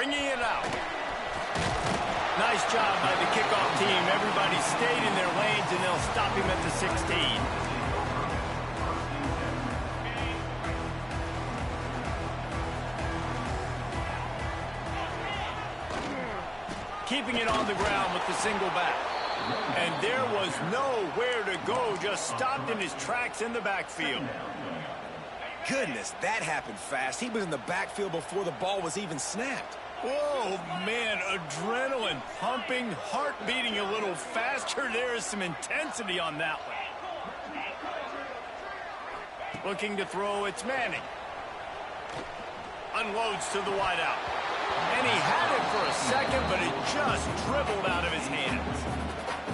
bringing it out. Nice job by the kickoff team. Everybody stayed in their lanes, and they'll stop him at the 16. Keeping it on the ground with the single back. And there was nowhere to go, just stopped in his tracks in the backfield. Goodness, that happened fast. He was in the backfield before the ball was even snapped. Oh, man, adrenaline pumping, heart beating a little faster. There is some intensity on that one. Looking to throw, it's Manning. Unloads to the wideout. And he had it for a second, but it just dribbled out of his hands.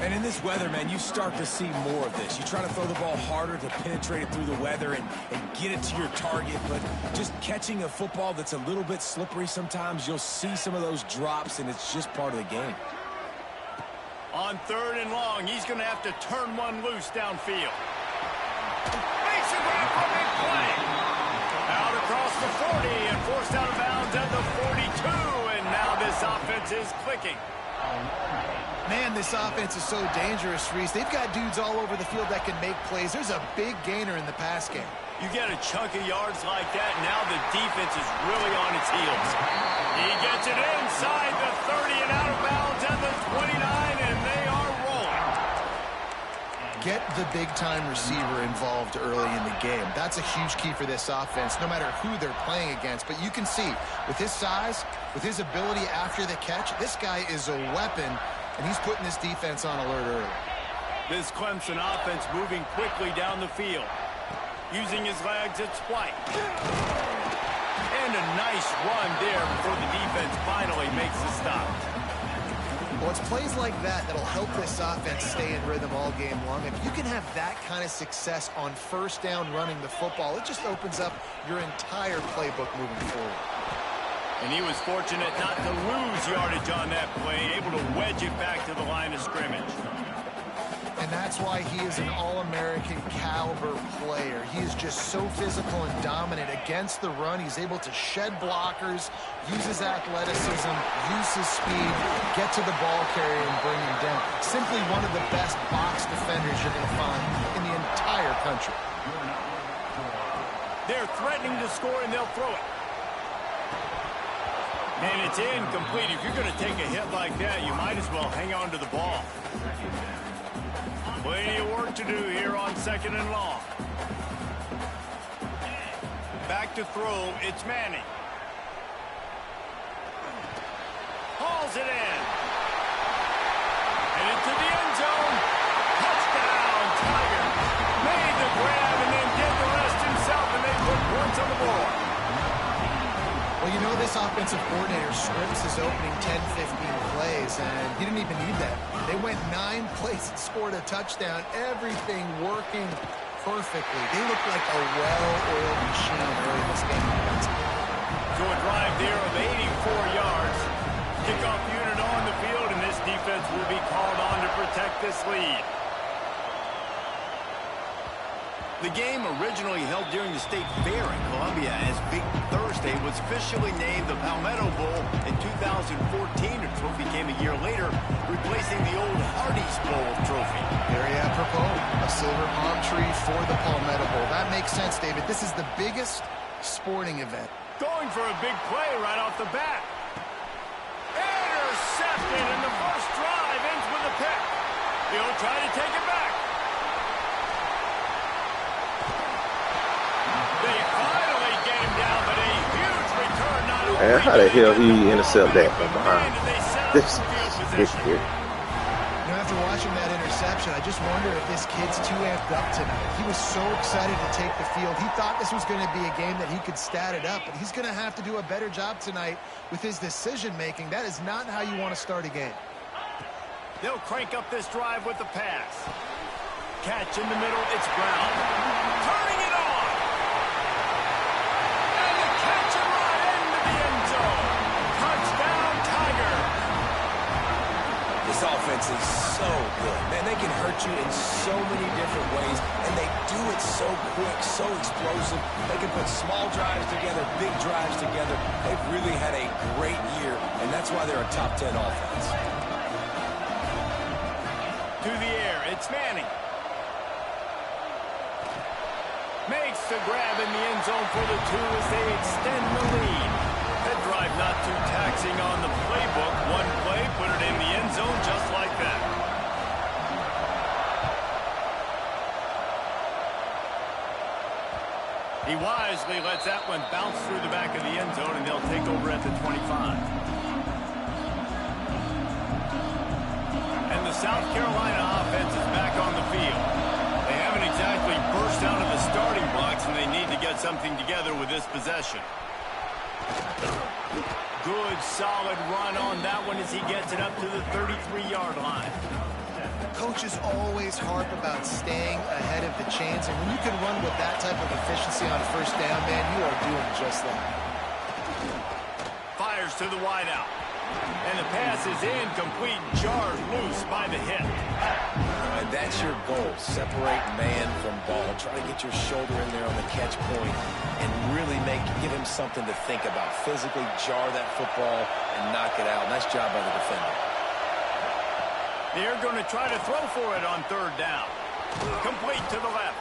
And in this weather, man, you start to see more of this. You try to throw the ball harder to penetrate it through the weather and get it to your target, but just catching a football that's a little bit slippery sometimes, you'll see some of those drops, and it's just part of the game. On 3rd and long, he's going to have to turn one loose downfield. Makes a grab for big play. Out across the 40 and forced out of bounds at the 42, and now this offense is clicking. Man, this offense is so dangerous, Reese. They've got dudes all over the field that can make plays. There's a big gainer in the pass game. You get a chunk of yards like that, now the defense is really on its heels. He gets it inside the 30 and out of bounds at the 29, and they are rolling. Get the big-time receiver involved early in the game. That's a huge key for this offense, no matter who they're playing against. But you can see, with his size, with his ability after the catch, this guy is a weapon, and he's putting this defense on alert early. This Clemson offense moving quickly down the field. Using his legs, it's White. And a nice run there before the defense finally makes the stop. Well, it's plays like that that'll help this offense stay in rhythm all game long. If you can have that kind of success on 1st down running the football, it just opens up your entire playbook moving forward. And he was fortunate not to lose yardage on that play, able to wedge it back to the line of scrimmage. And that's why he is an All-American caliber player. He is just so physical and dominant against the run. He's able to shed blockers, use his athleticism, use his speed, get to the ball carrier and bring him down. Simply one of the best box defenders you're going to find in the entire country. They're threatening to score, and they'll throw it. And it's incomplete. If you're going to take a hit like that, you might as well hang on to the ball. Plenty of work to do here on 2nd and long. Back to throw, it's Manning. Hauls it in. And into the end zone. Touchdown, Tigers. Made the grab and then did the rest himself, and they put points on the board. Well, you know, this offensive coordinator scripts his opening 10, 15 plays, and he didn't even need that. They went 9 plays and scored a touchdown. Everything working perfectly. They look like a well-oiled machine early this game. To a drive there of 84 yards. Kickoff unit on the field, and this defense will be called on to protect this lead. The game originally held during the State Fair in Columbia as Big Thursday was officially named the Palmetto Bowl in 2014. The trophy came a year later, replacing the old Hardee's Bowl trophy. Very apropos, a silver palm tree for the Palmetto Bowl. That makes sense, David. This is the biggest sporting event. Going for a big play right off the bat. Intercepted, and the first drive ends with a pick. He'll try to take it back. They finally get him down, but a huge return. Not Man, how the hell he intercept that from behind? This is You know, after watching that interception, I just wonder if this kid's too amped up tonight. He was so excited to take the field. He thought this was going to be a game that he could stat it up, but he's going to have to do a better job tonight with his decision-making. That is not how you want to start a game. They'll crank up this drive with the pass. Catch in the middle, it's Brown. Turning it on. And the catch and run into the end zone. Touchdown, Tiger. This offense is so good. Man, they can hurt you in so many different ways, and they do it so quick, so explosive. They can put small drives together, big drives together. They've really had a great year, and that's why they're a top 10 offense. To the air, it's Manning. Makes the grab in the end zone for the 2 as they extend the lead. That drive not too taxing on the playbook. One play, put it in the end zone just like that. He wisely lets that one bounce through the back of the end zone, and they'll take over at the 25. And the South Carolina offense is back on the field. They haven't exactly burst out of the starting blocks, and they need to get something together with this possession. Good, solid run on that one as he gets it up to the 33-yard line. Coaches always harp about staying ahead of the chains, and when you can run with that type of efficiency on first down, man, you are doing just that. Fires to the wideout. And the pass is incomplete, jarred loose by the hit. And that's your goal. Separate man from ball. Try to get your shoulder in there on the catch point and really give him something to think about. Physically jar that football and knock it out. Nice job by the defender. They're going to try to throw for it on third down. Complete to the left.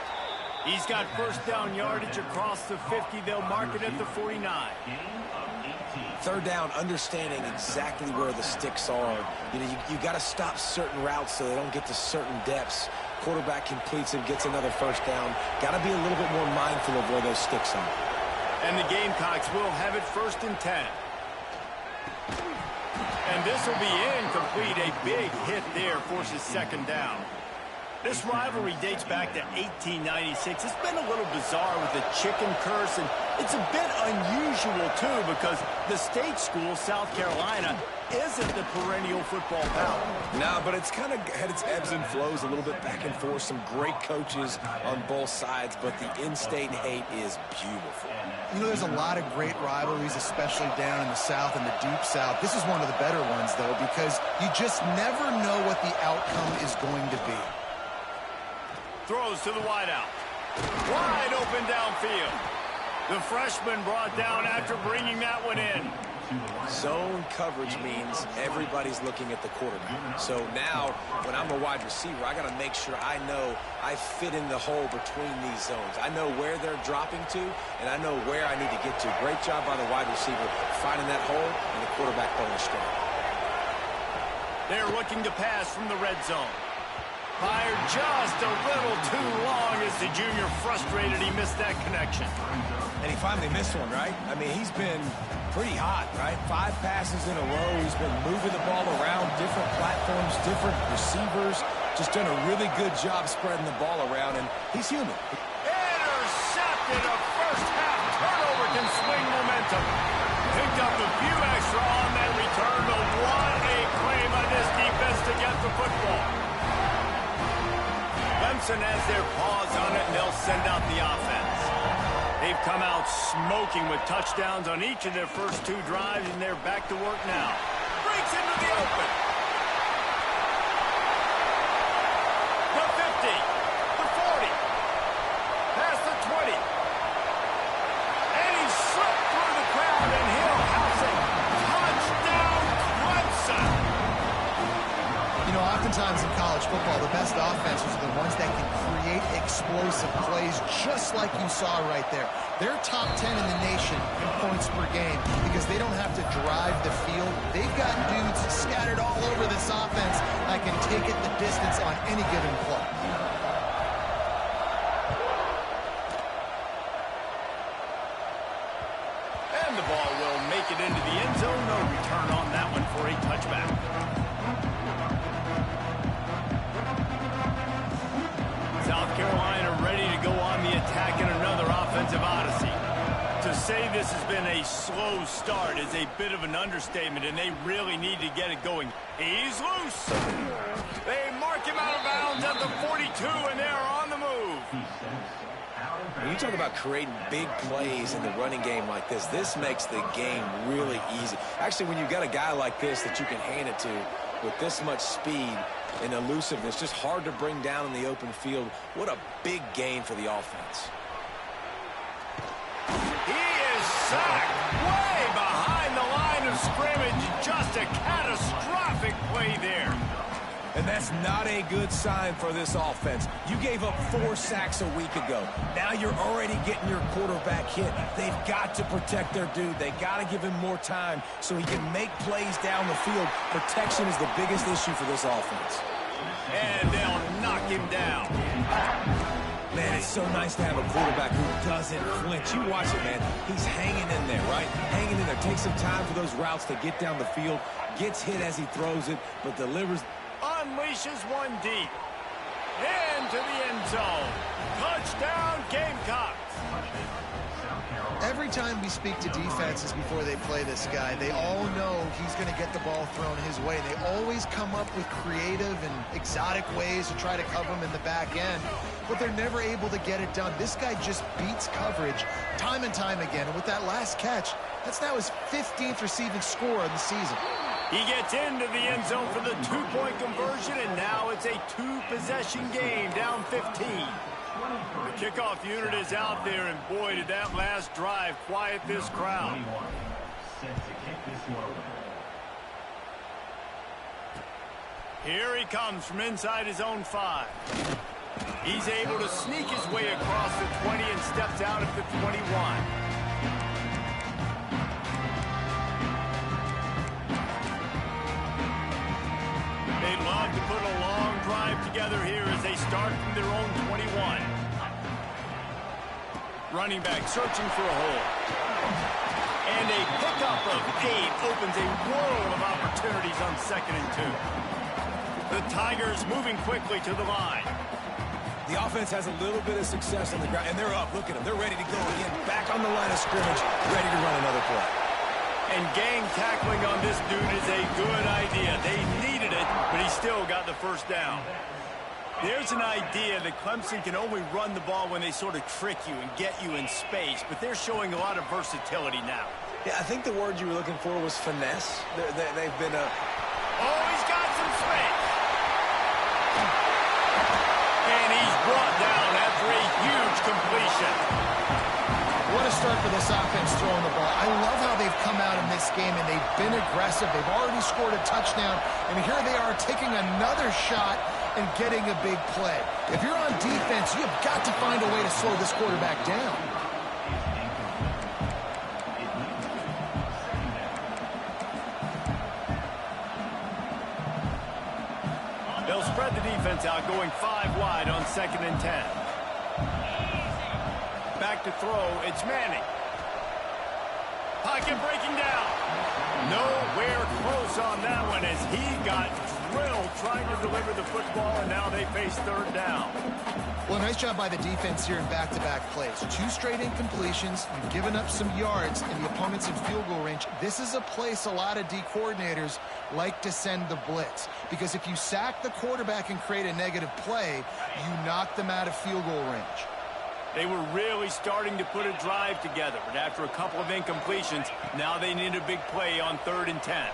He's got first down yardage across the 50. They'll mark it at the 49. Third down, understanding exactly where the sticks are. You know, you got to stop certain routes so they don't get to certain depths. Quarterback completes it, gets another first down. Got to be a little bit more mindful of where those sticks are. And the Gamecocks will have it 1st and 10. And this will be incomplete. A big hit there forces 2nd down. This rivalry dates back to 1896. It's been a little bizarre with the chicken curse, and it's a bit unusual, too, because the state school, South Carolina, isn't the perennial football power. No, but it's kind of had its ebbs and flows a little bit back and forth. Some great coaches on both sides, but the in-state hate is beautiful. You know, there's a lot of great rivalries, especially down in the South and the Deep South. This is one of the better ones, though, because you just never know what the outcome is going to be. Throws to the wideout. Wide open downfield. The freshman brought down after bringing that one in. Zone coverage means everybody's looking at the quarterback. So now, when I'm a wide receiver, I got to make sure I know I fit in the hole between these zones. I know where they're dropping to, and I know where I need to get to. Great job by the wide receiver finding that hole, and the quarterback pulling the string. They're looking to pass from the red zone. Fired just a little too long as the junior frustrated. He missed that connection. And he finally missed one, right? I mean, he's been pretty hot, right? 5 passes in a row. He's been moving the ball around, different platforms, different receivers. Just done a really good job spreading the ball around, and he's human. Intercepted. A first-half turnover can swing momentum. Picked up a few extra on that return, but what a claim on this defense to get the football. Clemson has their paws on it, and they'll send out the offense. They've come out smoking with touchdowns on each of their first 2 drives, and they're back to work now. Breaks into the open. The 50, the 40, past the 20. And he slipped through the crowd, and he'll house it. Touchdown, Clemson. You know, oftentimes in college football, the best offenses are the ones that can create explosive plays, just like you saw right there. They're top 10 in the nation in points per game because they don't have to drive the field. They've got dudes scattered all over this offense that can take it the distance on any given play. And the ball will make it into the end zone. No return on that one for a touchback. South Carolina ready to go on the attack in another offensive odyssey. To say this has been a slow start is a bit of an understatement, and they really need to get it going. He's loose. They mark him out of bounds at the 42, and they're on the move. When you talk about creating big plays in the running game like this makes the game really easy. Actually, when you've got a guy like this that you can hand it to, with this much speed and elusiveness, just hard to bring down in the open field. What a big gain for the offense. He is sacked way behind the line of scrimmage. Just a catastrophic play there. And that's not a good sign for this offense. You gave up 4 sacks a week ago. Now you're already getting your quarterback hit. They've got to protect their dude. They got to give him more time so he can make plays down the field. Protection is the biggest issue for this offense. And they'll knock him down. Man, it's so nice to have a quarterback who doesn't flinch. You watch it, man. He's hanging in there, right? Hanging in there. Takes some time for those routes to get down the field. Gets hit as he throws it, but delivers. Unleashes one deep. Into the end zone. Touchdown, Gamecocks. Every time we speak to defenses before they play this guy, they all know he's going to get the ball thrown his way. They always come up with creative and exotic ways to try to cover him in the back end, but they're never able to get it done. This guy just beats coverage time and time again, and with that last catch, that's now his 15th receiving score of the season. He gets into the end zone for the 2-point conversion, and now it's a 2-possession game, down 15. The kickoff unit is out there, and boy, did that last drive quiet this crowd. Here he comes from inside his own 5. He's able to sneak his way across the 20 and steps out at the 21. They'd love to put a long drive together here as they start from their own 21. Running back searching for a hole. And a pickup of 8 opens a world of opportunities on 2nd and 2. The Tigers moving quickly to the line. The offense has a little bit of success on the ground, and they're up. Look at them. They're ready to go again. Back on the line of scrimmage, ready to run another play. And gang tackling on this dude is a good idea. They needed it, but he still got the first down. There's an idea that Clemson can only run the ball when they sort of trick you and get you in space, but they're showing a lot of versatility now. Yeah, I think the word you were looking for was finesse. They've been a... Oh, he's got some space. And he's brought down after a huge completion. What a start for this offense throwing the ball. I love how they've come out in this game, and they've been aggressive. They've already scored a touchdown, and here they are taking another shot and getting a big play. If you're on defense, you've got to find a way to slow this quarterback down. They'll spread the defense out, going 5 wide on 2nd and 10. Back to throw, it's Manning. Pocket breaking down. Nowhere close on that one as he got drilled trying to deliver the football, and now they face 3rd down. Well, nice job by the defense here in back-to-back plays. 2 straight incompletions. You've given up some yards, and the opponent's in field goal range. This is a place a lot of D coordinators like to send the blitz, because if you sack the quarterback and create a negative play, you knock them out of field goal range. They were really starting to put a drive together, but after a couple of incompletions, now they need a big play on 3rd and 10.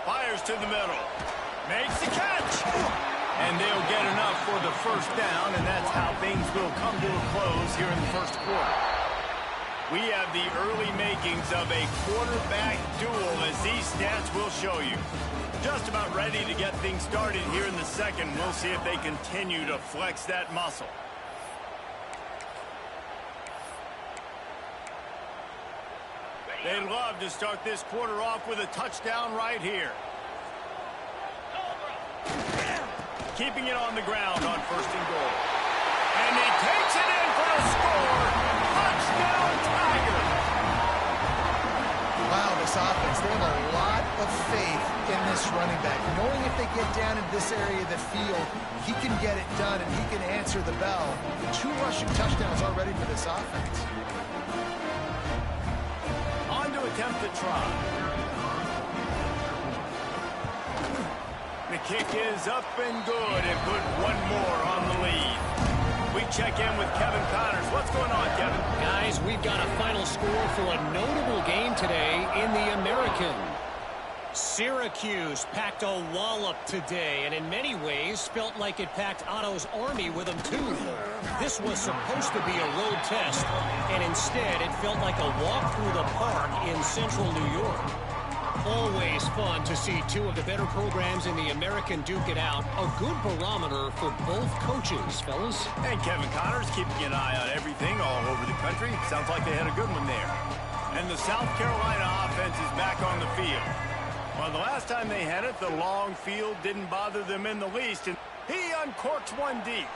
Fires to the middle. Makes the catch. And they'll get enough for the first down, and that's how things will come to a close here in the first quarter. We have the early makings of a quarterback duel, as these stats will show you. Just about ready to get things started here in the second. We'll see if they continue to flex that muscle. They'd love to start this quarter off with a touchdown right here. Keeping it on the ground on 1st and goal. And he takes it in for a score. Touchdown, Tigers. Wow, this offense, they have a lot of faith in this running back. Knowing if they get down in this area of the field, he can get it done and he can answer the bell. 2 rushing touchdowns already for this offense. Attempt to try. The kick is up and good and put 1 more on the lead. We check in with Kevin Connors. What's going on, Kevin? Guys, we've got a final score for a notable game today in the American. Syracuse packed a wallop today, and in many ways felt like it packed Otto's Army with them too. This was supposed to be a road test, and instead it felt like a walk through the park in central New York. Always fun to see two of the better programs in the American duke it out. A good barometer for both coaches, fellas. And Kevin Connors keeping an eye on everything all over the country. Sounds like they had a good one there. And the South Carolina offense is back on the field. Well, the last time they had it, the long field didn't bother them in the least. And he uncorks one deep.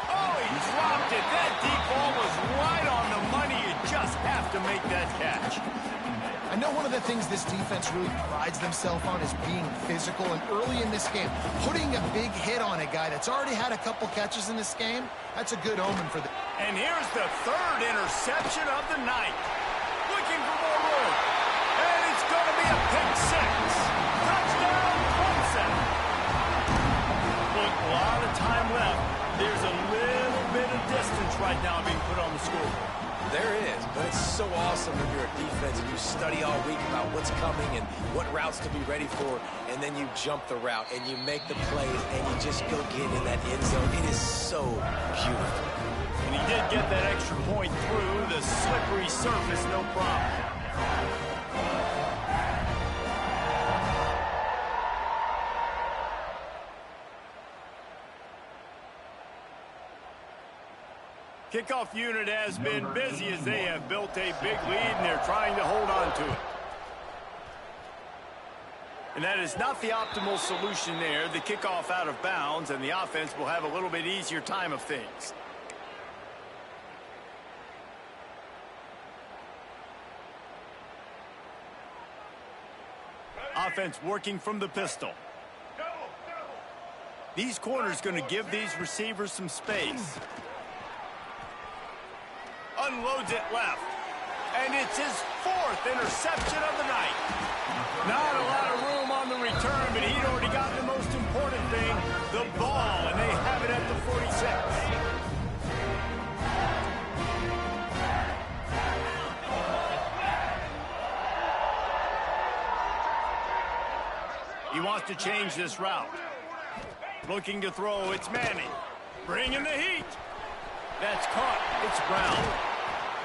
Oh, he dropped it. That deep ball was right on the money. You just have to make that catch. I know one of the things this defense really prides themselves on is being physical, and early in this game, putting a big hit on a guy that's already had a couple catches in this game, that's a good omen for the... And here's the third interception of the night. Looking for more room. And it's going to be a pick six. Touchdown, Clemson. Look, a lot of time left. There's a little bit of distance right now being put on the scoreboard. There is, but it's so awesome when you're a defense and you study all week about what's coming and what routes to be ready for, and then you jump the route and you make the plays and you just go get in that end zone. It is so beautiful. And he did get that extra point through the slippery surface, no problem. Kickoff unit has been busy as they have built a big lead, and they're trying to hold on to it. And that is not the optimal solution there. The kickoff out of bounds, and the offense will have a little bit easier time of things. Offense working from the pistol. These corners going to give these receivers some space. Unloads it left. And it's his fourth interception of the night. Not a lot of room on the return, but he'd already got the most important thing, the ball, and they have it at the 46. He wants to change this route. Looking to throw, it's Manning. Bringing the heat. That's caught. It's Brown.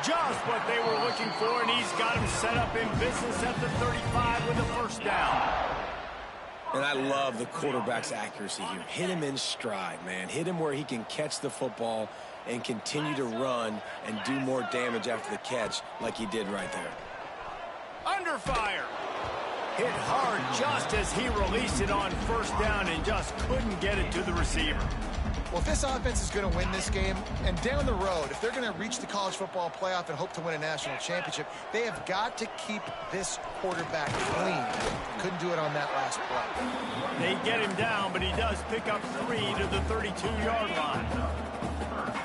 Just what they were looking for, and he's got him set up in business at the 35 with a first down. And I love the quarterback's accuracy here. Hit him in stride, man. Hit him where he can catch the football and continue to run and do more damage after the catch like he did right there. Under fire. Hit hard just as he released it on first down and just couldn't get it to the receiver. Well, if this offense is going to win this game, and down the road, if they're going to reach the college football playoff and hope to win a national championship, they have got to keep this quarterback clean. Couldn't do it on that last play. They get him down, but he does pick up 3 to the 32-yard line.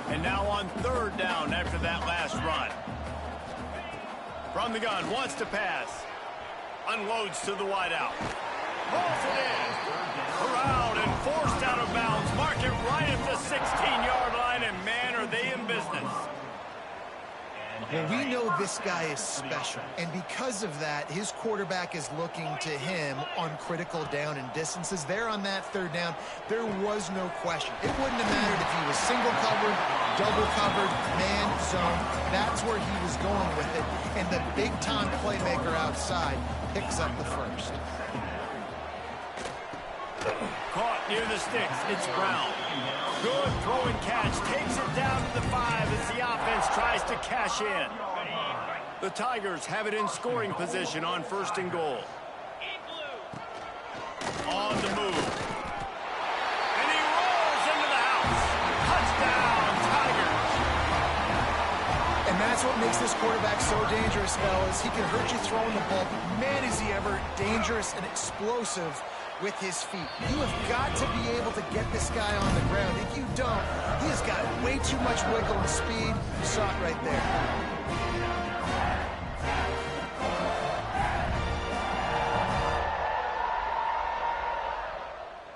And now on third down after that last run. From the gun, wants to pass. Unloads to the wideout. Pulls it in. Corralled and forced out of bounds. Mark it right at the 16-yard line, and man, are they in business. Well, we know this guy is special, and because of that, his quarterback is looking to him on critical down and distances. There on that third down, there was no question. It wouldn't have mattered if he was single covered, double covered, man zone. That's where he was going with it, and the big-time playmaker outside picks up the first. Caught near the sticks. It's Brown. Good throw and catch. Takes it down to the 5 as the offense tries to cash in. The Tigers have it in scoring position on first and goal. On the move. And he rolls into the house. Touchdown, Tigers. And that's what makes this quarterback so dangerous, fellas. He can hurt you throwing the ball, but man, is he ever dangerous and explosive with his feet. You have got to be able to get this guy on the ground. If you don't, he has got way too much wiggle and speed. You saw it right there.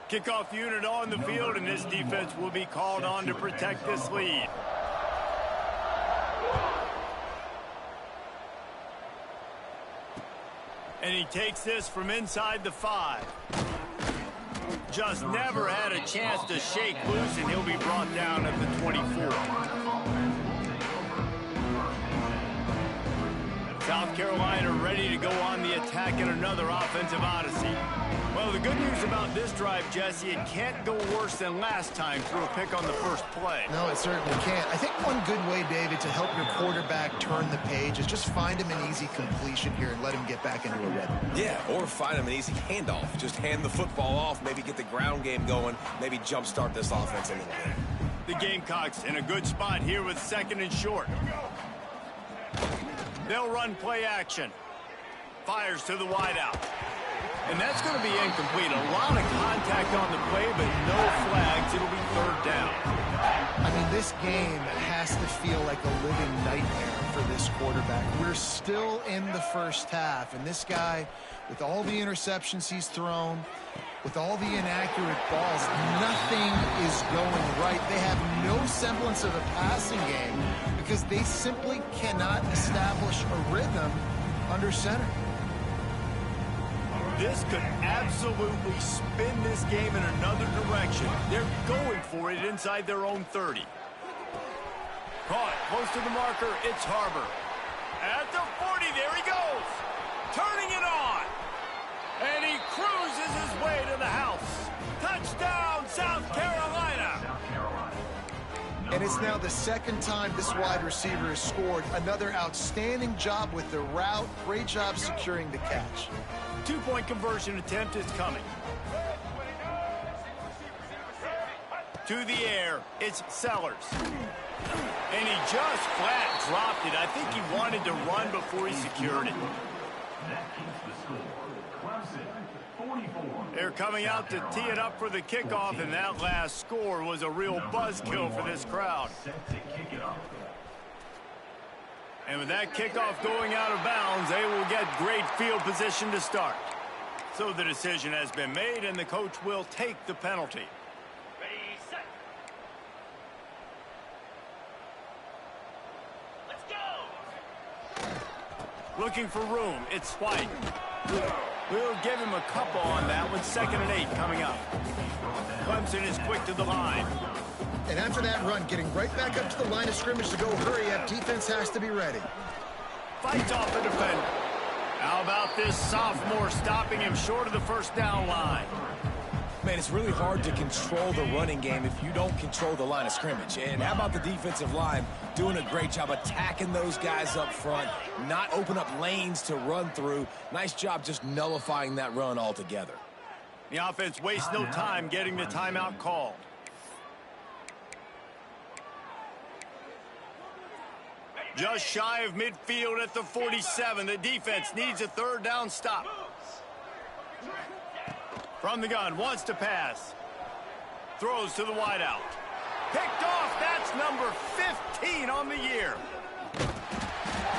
Kickoff unit on the field, and this defense will be called on to protect this lead. And he takes this from inside the 5. Just never had a chance to shake loose, and he'll be brought down at the 24. South Carolina ready to go on the attack in another offensive odyssey. Well, the good news about this drive, Jesse, it can't go worse than last time through a pick on the first play. No, it certainly can't. I think one good way, David, to help your quarterback turn the page is just find him an easy completion here and let him get back into a rhythm. Yeah, or find him an easy handoff. Just hand the football off, maybe get the ground game going, maybe jumpstart this offense a little bit. The Gamecocks in a good spot here with 2nd and short. They'll run play action. Fires to the wideout. And that's going to be incomplete. A lot of contact on the play, but no flags. It'll be 3rd down. I mean, this game has to feel like a living nightmare for this quarterback. We're still in the first half, and this guy, with all the interceptions he's thrown, with all the inaccurate balls, nothing is going right. They have no semblance of a passing game because they simply cannot establish a rhythm under center. This could absolutely spin this game in another direction. They're going for it inside their own 30. Caught close to the marker. It's Harbor. At the 40, there he goes. Turning it on. And he cruises his way to the house. Touchdown, South Carolina. And it's now the 2nd time this wide receiver has scored. Another outstanding job with the route. Great job securing the catch. 2-point conversion attempt is coming. To the air, it's Sellers. And he just flat dropped it. I think he wanted to run before he secured it. They're coming out to tee it up for the kickoff, and that last score was a real buzzkill for this crowd. And with that kickoff going out of bounds, they will get great field position to start. So the decision has been made, and the coach will take the penalty. Ready, set. Let's go. Looking for room. It's White. We'll give him a couple on that one. 2nd and 8 coming up. Clemson is quick to the line. And after that run, getting right back up to the line of scrimmage to go hurry up, defense has to be ready. Fights off the defender. How about this sophomore stopping him short of the 1st down line? Man, it's really hard to control the running game if you don't control the line of scrimmage. And how about the defensive line doing a great job attacking those guys up front, not open up lanes to run through. Nice job just nullifying that run altogether. The offense wastes no time getting the timeout called. Just shy of midfield at the 47. The defense needs a 3rd down stop. From the gun, wants to pass. Throws to the wideout. Picked off. That's number 15 on the year.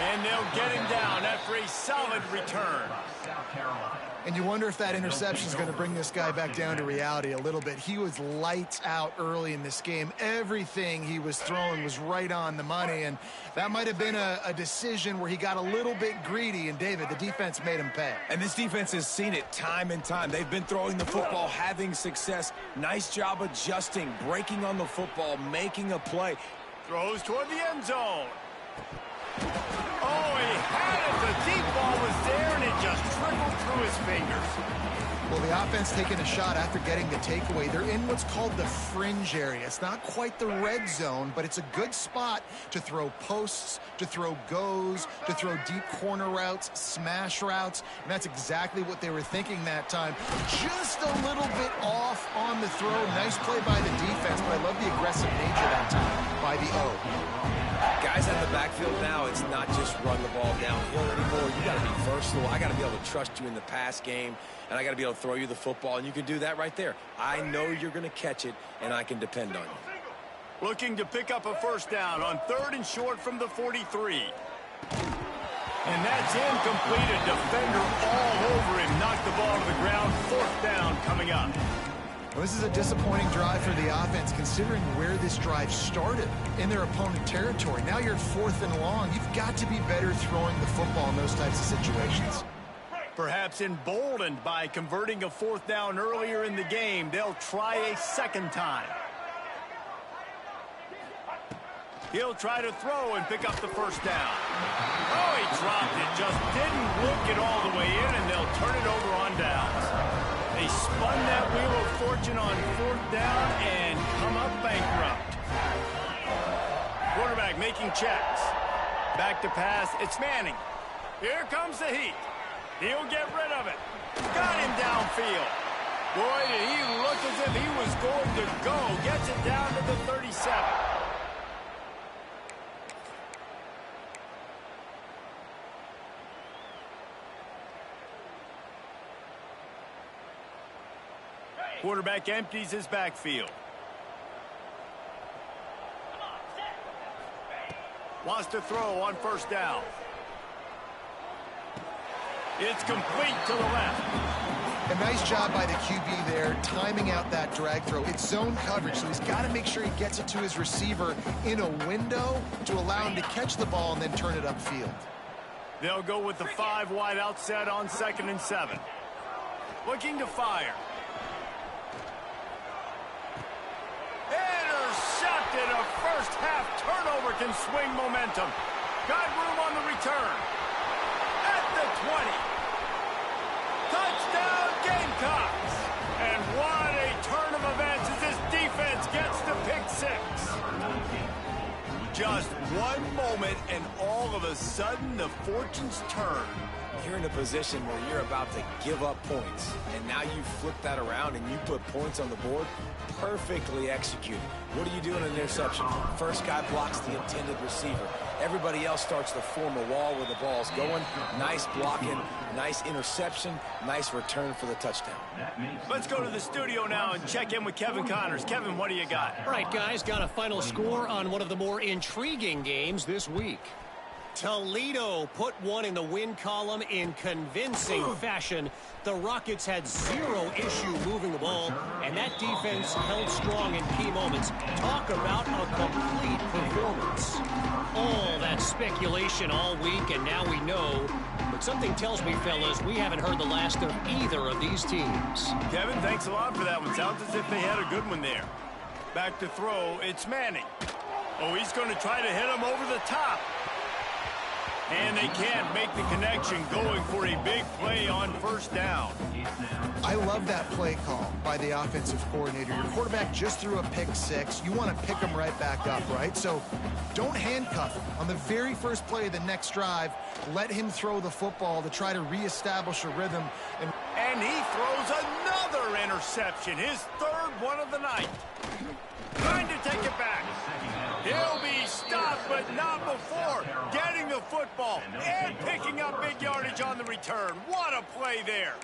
And they'll get him down after a solid return. And you wonder if that interception is going to bring this guy back down to reality a little bit. He was lights out early in this game. Everything he was throwing was right on the money, and that might have been a decision where he got a little bit greedy, and David, the defense made him pay. And this defense has seen it time and time. They've been throwing the football, having success. Nice job adjusting, breaking on the football, making a play. Throws toward the end zone. Oh, he had it. The deep ball was there, and it just trickled through his fingers. Well, the offense taking a shot after getting the takeaway. They're in what's called the fringe area. It's not quite the red zone, but it's a good spot to throw posts, to throw goes, to throw deep corner routes, smash routes, and that's exactly what they were thinking that time. Just a little bit off on the throw. Nice play by the defense, but I love the aggressive nature that time by the O. Guys out of the backfield now, it's not just run the ball downhill anymore. You got to be versatile. I got to be able to trust you in the pass game, and I got to be able to throw you the football, and you can do that right there. I know you're going to catch it, and I can depend on you. Looking to pick up a 1st down on 3rd and short from the 43. And that's incomplete. A defender all over him. Knocked the ball to the ground. 4th down coming up. Well, this is a disappointing drive for the offense, considering where this drive started in their opponent territory. Now you're 4th and long. You've got to be better throwing the football in those types of situations. Perhaps emboldened by converting a fourth down earlier in the game, they'll try a second time. He'll try to throw and pick up the first down. Oh, he dropped it. Just didn't look it all the way in, and they'll turn it over on downs. They spun that wheel of fortune on fourth down and come up bankrupt. Quarterback making checks. Back to pass. It's Manning. Here comes the heat. He'll get rid of it. Got him downfield. Boy, did he look as if he was going to go. Gets it down to the 37. Quarterback empties his backfield. Wants to throw on first down. It's complete to the left. A nice job by the QB there, timing out that drag throw. It's zone coverage, so he's got to make sure he gets it to his receiver in a window to allow him to catch the ball and then turn it upfield. They'll go with the 5 wide out set on 2nd and 7. Looking to fire. Intercepted. A first half turnover can swing momentum. Got room on the return. At the 20. Touchdown Gamecocks. And what a turn of events as this defense gets the pick 6. Just one moment and all of a sudden the fortunes turn. You're in a position where you're about to give up points, and now you flip that around and you put points on the board. Perfectly executed. What do you do in an interception? First guy blocks the intended receiver. Everybody else starts to form a wall where the ball's going. Nice blocking, nice interception, nice return for the touchdown. Let's go to the studio now and check in with Kevin Connors. Kevin, what do you got? All right, guys, got a final score on one of the more intriguing games this week. Toledo put one in the win column in convincing fashion. The Rockets had zero issue moving the ball, and that defense held strong in key moments. Talk about a complete performance. All that speculation all week, and now we know. But something tells me, fellas, we haven't heard the last of either of these teams. Kevin, thanks a lot for that one. Sounds as if they had a good one there. Back to throw, it's Manning. Oh, he's going to try to hit him over the top. And they can't make the connection, going for a big play on first down. I love that play call by the offensive coordinator. Your quarterback just threw a pick 6. You want to pick him right back up, right? So don't handcuff him. On the very first play of the next drive, let him throw the football to try to reestablish a rhythm. And he throws another interception, his 3rd one of the night. Trying to take it back. He'll be stopped, but not before getting the football and picking up big yardage on the return. What a play there.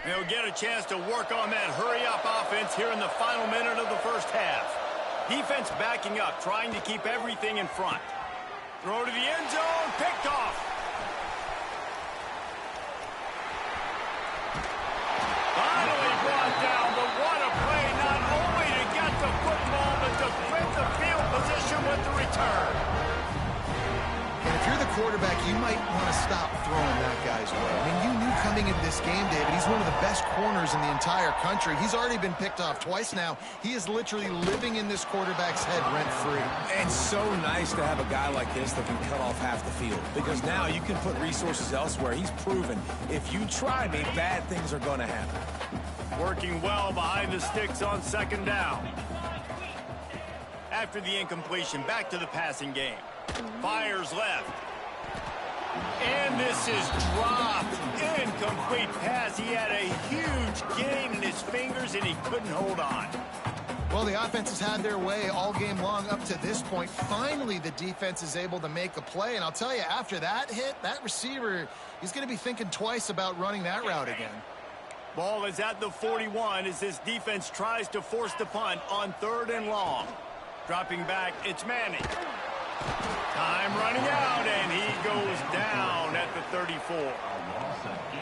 They'll get a chance to work on that hurry-up offense here in the final minute of the first half. Defense backing up, trying to keep everything in front. Throw to the end zone, picked off. Finally brought down, but what a play, not only to get the football, but to flip the field position with the return. And if you're the quarterback, you might want to stop throwing that guy's way. I mean, you knew coming into this game, David, he's one of the best corners in the entire country. He's already been picked off twice now. He is literally living in this quarterback's head rent-free. And so nice to have a guy like this that can cut off half the field, because now you can put resources elsewhere. He's proven if you try me, bad things are going to happen. Working well behind the sticks on 2nd down. After the incompletion, back to the passing game. Fires left. And this is dropped. Incomplete pass. He had a huge gain in his fingers, and he couldn't hold on. Well, the offense has had their way all game long up to this point. Finally, the defense is able to make a play. And I'll tell you, after that hit, that receiver, he's going to be thinking twice about running that route again. Ball is at the 41 as this defense tries to force the punt on 3rd and long. Dropping back, it's Manning. Time running out, and he goes down at the 34.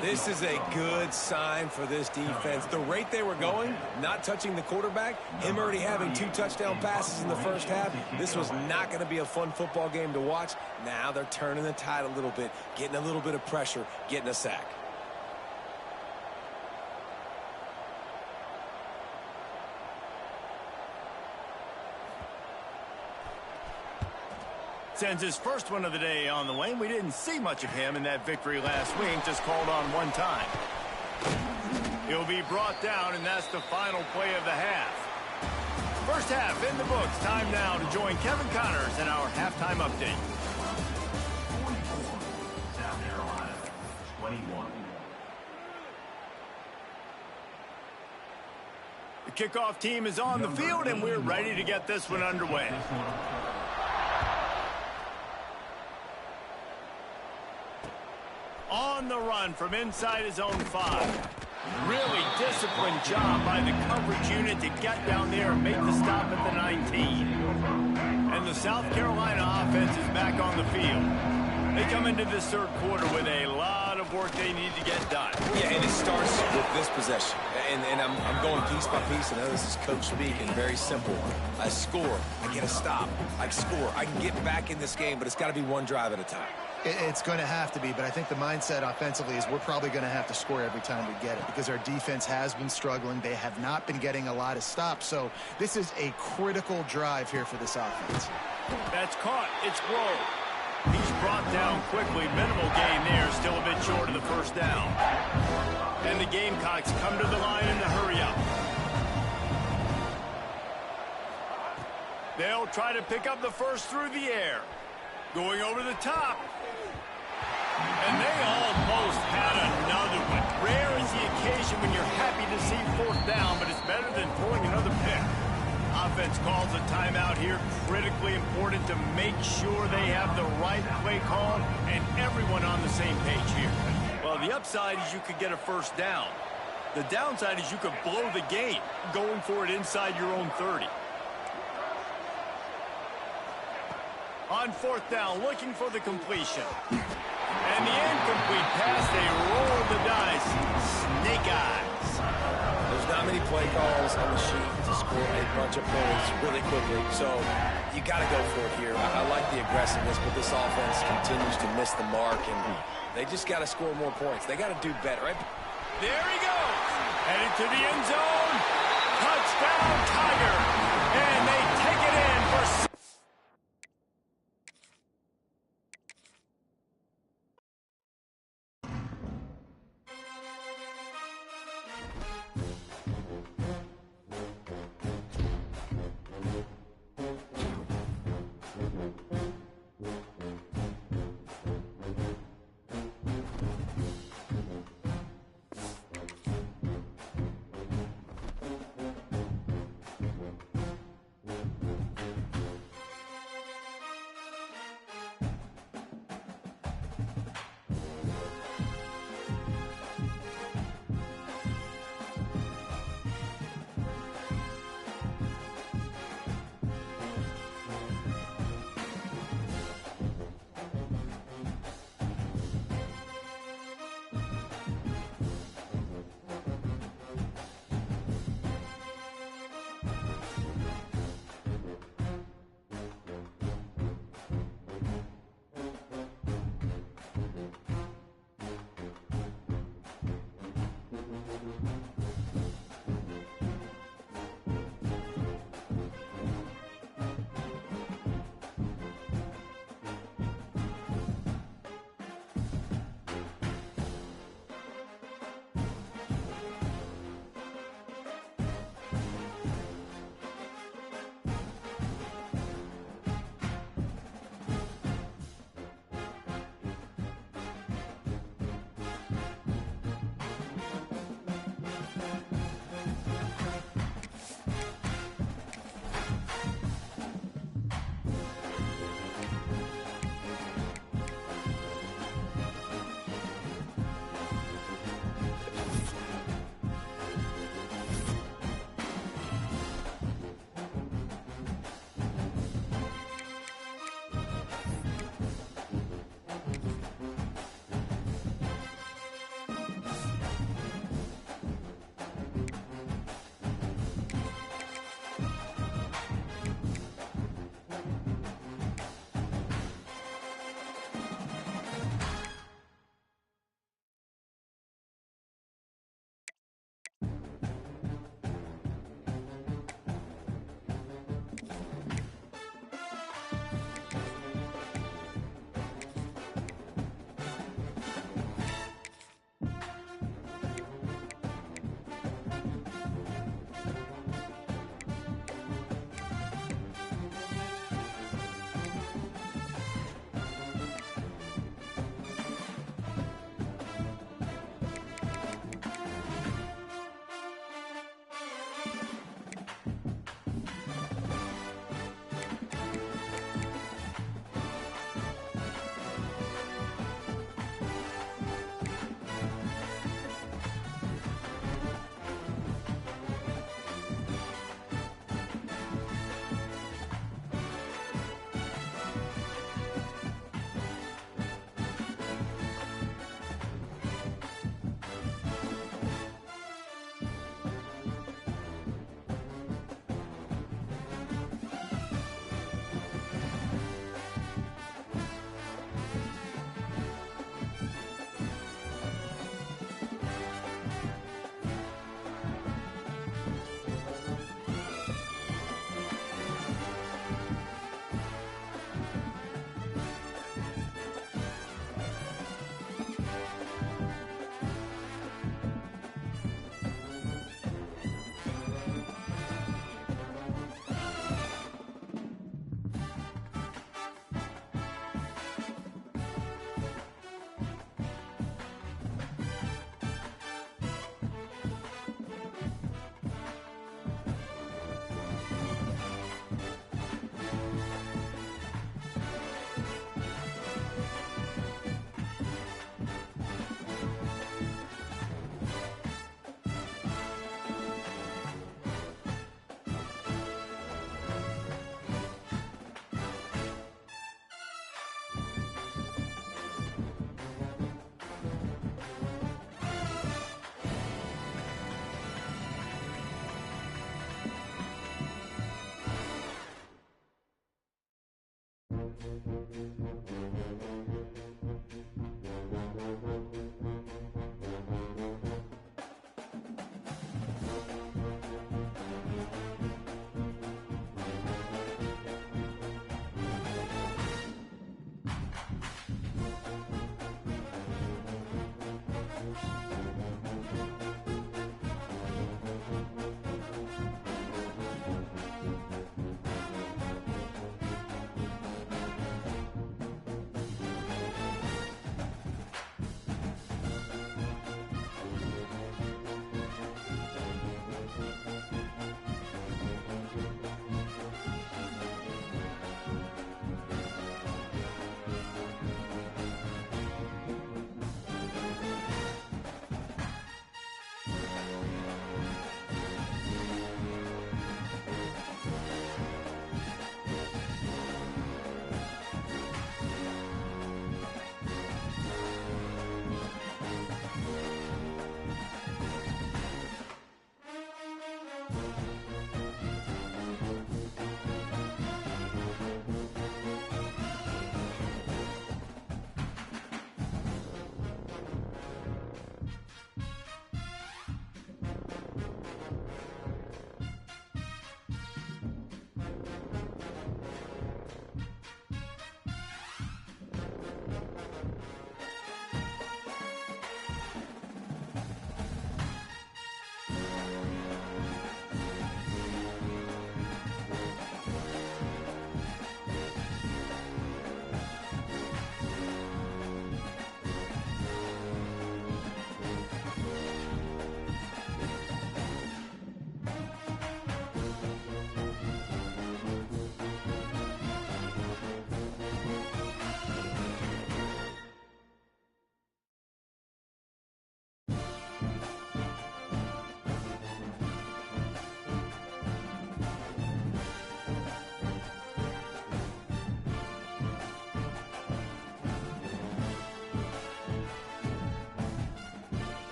This is a good sign for this defense. The rate they were going, not touching the quarterback, him already having 2 touchdown passes in the first half, this was not going to be a fun football game to watch. Now they're turning the tide a little bit, getting a little bit of pressure, getting a sack. Sends his first one of the day on the way. We didn't see much of him in that victory last week, just called on one time. He'll be brought down, and that's the final play of the half. First half in the books. Time now to join Kevin Connors in our halftime update. 44, South Carolina, 21. The kickoff team is on the field, and we're ready to get this one underway. On the run from inside his own 5. Really disciplined job by the coverage unit to get down there and make the stop at the 19. And the South Carolina offense is back on the field. They come into this third quarter with a lot of work they need to get done. Yeah, and it starts with this possession. And I'm going piece by piece. I know this is coach speak and very simple. I score. I get a stop. I score. I can get back in this game, but it's got to be one drive at a time. It's going to have to be, but I think the mindset offensively is we're probably going to have to score every time we get it because our defense has been struggling. They have not been getting a lot of stops, so this is a critical drive here for this offense. That's caught. It's Rowe. He's brought down quickly. Minimal gain there, still a bit short of the first down. And the Gamecocks come to the line in the hurry up. They'll try to pick up the first through the air. Going over the top. And they almost had another one. Rare is the occasion when you're happy to see 4th down, but it's better than throwing another pick. Offense calls a timeout here. Critically important to make sure they have the right play call and everyone on the same page here. Well, the upside is you could get a first down. The downside is you could blow the game going for it inside your own 30. On 4th down, looking for the completion. And the incomplete pass, they roll the dice. Snake eyes. There's not many play calls on the sheet to score a bunch of points really quickly, so you got to go for it here. I like the aggressiveness, but this offense continues to miss the mark, and they just got to score more points. They got to do better, right? There he goes. Headed to the end zone. Touchdown, Tiger. And they take it in for 6.